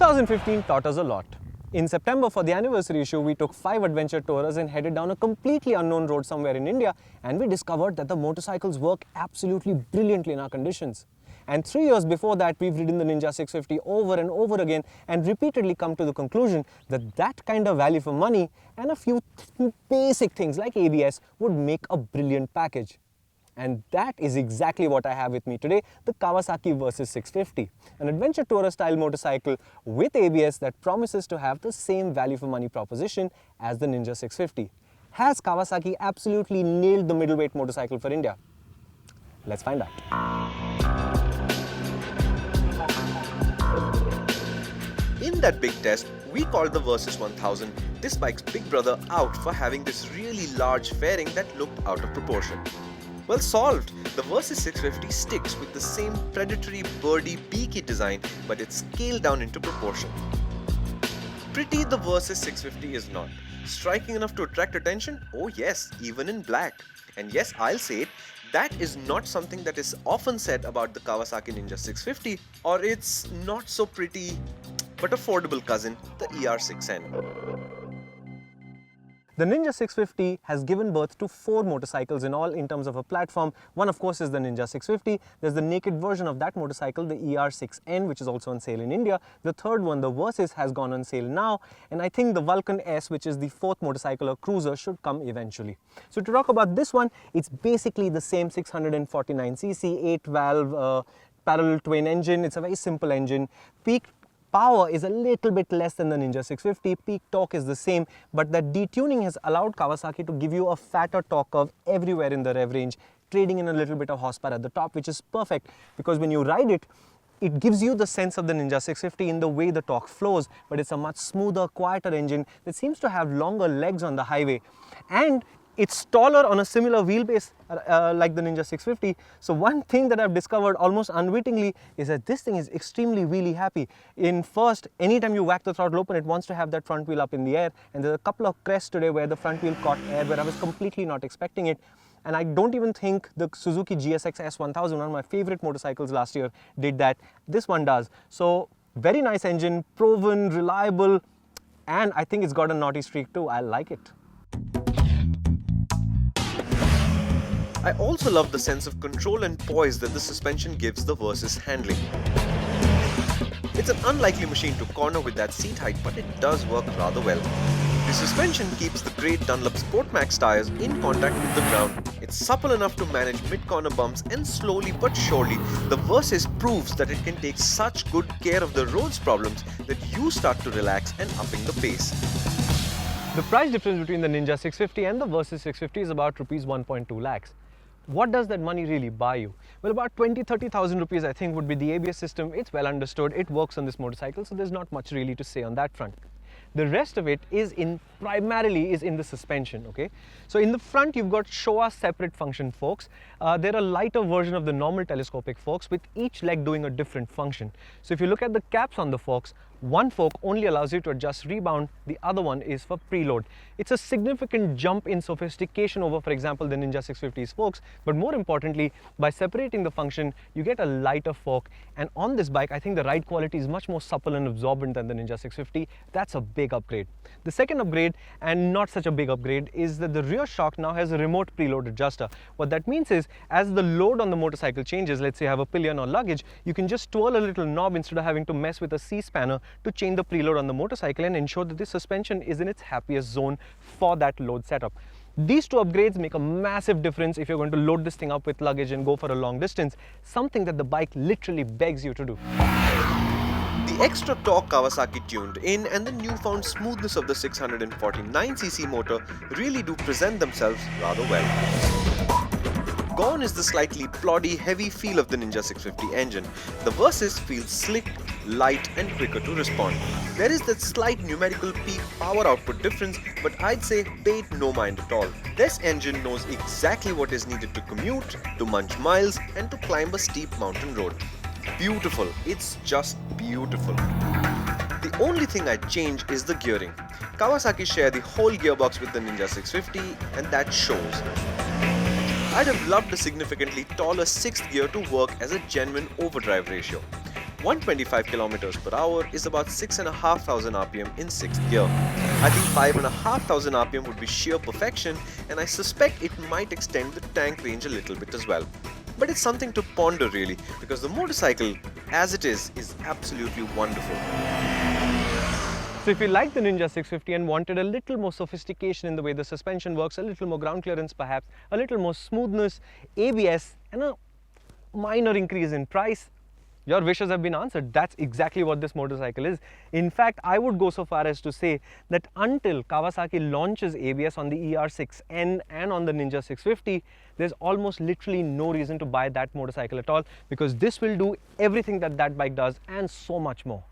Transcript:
2015 taught us a lot. In September, for the anniversary issue, we took 5 adventure tourers and headed down a completely unknown road somewhere in India, and we discovered that the motorcycles work absolutely brilliantly in our conditions. And 3 years before that, we've ridden the Ninja 650 over and over again and repeatedly come to the conclusion that that kind of value for money and a few basic things like ABS would make a brilliant package. And that is exactly what I have with me today, the Kawasaki Versys 650, an adventure tourer style motorcycle with ABS that promises to have the same value for money proposition as the Ninja 650. Has Kawasaki absolutely nailed the middleweight motorcycle for India? Let's find out. In that big test, we called the Versys 1000 this bike's big brother out for having this really large fairing that looked out of proportion. Well, solved! The Versys 650 sticks with the same predatory, birdy, beaky design, but it's scaled down into proportion. Pretty the Versys 650 is not. Striking enough to attract attention? Oh yes, even in black. And yes, I'll say it, that is not something that is often said about the Kawasaki Ninja 650 or its not so pretty but affordable cousin, the ER6N. The Ninja 650 has given birth to 4 motorcycles in all in terms of a platform. One, of course, is the Ninja 650. There's the naked version of that motorcycle, the ER6N, which is also on sale in India. The third one, the Versys, has gone on sale now. And I think the Vulcan S, which is the 4th motorcycle or cruiser, should come eventually. So to talk about this one, it's basically the same 649cc, 8-valve parallel twin engine. It's a very simple engine. Peak power is a little bit less than the Ninja 650, peak torque is the same, but that detuning has allowed Kawasaki to give you a fatter torque curve everywhere in the rev range, trading in a little bit of horsepower at the top, which is perfect because when you ride it, it gives you the sense of the Ninja 650 in the way the torque flows, but it's a much smoother, quieter engine that seems to have longer legs on the highway. And it's taller on a similar wheelbase like the Ninja 650. So one thing that I've discovered almost unwittingly is that this thing is extremely wheelie happy. In first, anytime you whack the throttle open, it wants to have that front wheel up in the air. And there's a couple of crests today where the front wheel caught air, where I was completely not expecting it. And I don't even think the Suzuki GSX S1000, one of my favorite motorcycles last year, did that. This one does. So very nice engine, proven, reliable, and I think it's got a naughty streak too. I like it. I also love the sense of control and poise that the suspension gives the Versys handling. It's an unlikely machine to corner with that seat height, but it does work rather well. The suspension keeps the great Dunlop Sportmax tires in contact with the ground. It's supple enough to manage mid-corner bumps, and slowly but surely, the Versys proves that it can take such good care of the road's problems that you start to relax and upping the pace. The price difference between the Ninja 650 and the Versys 650 is about rupees 1.2 lakhs. What does that money really buy you? Well, about 20,000-30,000 rupees I think would be the ABS system. It's well understood, it works on this motorcycle, so there's not much really to say on that front. The rest of it is primarily in the suspension, okay? So in the front, you've got Showa separate function forks. They're a lighter version of the normal telescopic forks with each leg doing a different function. So if you look at the caps on the forks, one fork only allows you to adjust rebound, the other one is for preload. It's a significant jump in sophistication over, for example, the Ninja 650's forks, but more importantly, by separating the function, you get a lighter fork, and on this bike, I think the ride quality is much more supple and absorbent than the Ninja 650. That's a big upgrade. The second upgrade, and not such a big upgrade, is that the rear shock now has a remote preload adjuster. What that means is, as the load on the motorcycle changes, let's say you have a pillion or luggage, you can just twirl a little knob instead of having to mess with a C-spanner to change the preload on the motorcycle and ensure that the suspension is in its happiest zone for that load setup. These two upgrades make a massive difference if you're going to load this thing up with luggage and go for a long distance, something that the bike literally begs you to do. The extra torque Kawasaki tuned in and the newfound smoothness of the 649cc motor really do present themselves rather well. Gone is the slightly ploddy, heavy feel of the Ninja 650 engine. The Versys feels slick, light and quicker to respond. There is that slight numerical peak power output difference, but I'd say pay it no mind at all. This engine knows exactly what is needed to commute, to munch miles and to climb a steep mountain road. Beautiful, it's just beautiful. The only thing I'd change is the gearing. Kawasaki share the whole gearbox with the Ninja 650 and that shows. I'd have loved a significantly taller 6th gear to work as a genuine overdrive ratio. 125 kilometers per hour is about 6,500 RPM in 6th gear. I think 5,500 RPM would be sheer perfection, and I suspect it might extend the tank range a little bit as well. But it's something to ponder really, because the motorcycle as it is absolutely wonderful. So if you like the Ninja 650 and wanted a little more sophistication in the way the suspension works, a little more ground clearance perhaps, a little more smoothness, ABS and a minor increase in price, your wishes have been answered. That's exactly what this motorcycle is. In fact, I would go so far as to say that until Kawasaki launches ABS on the ER6N and on the Ninja 650, there's almost literally no reason to buy that motorcycle at all, because this will do everything that that bike does and so much more.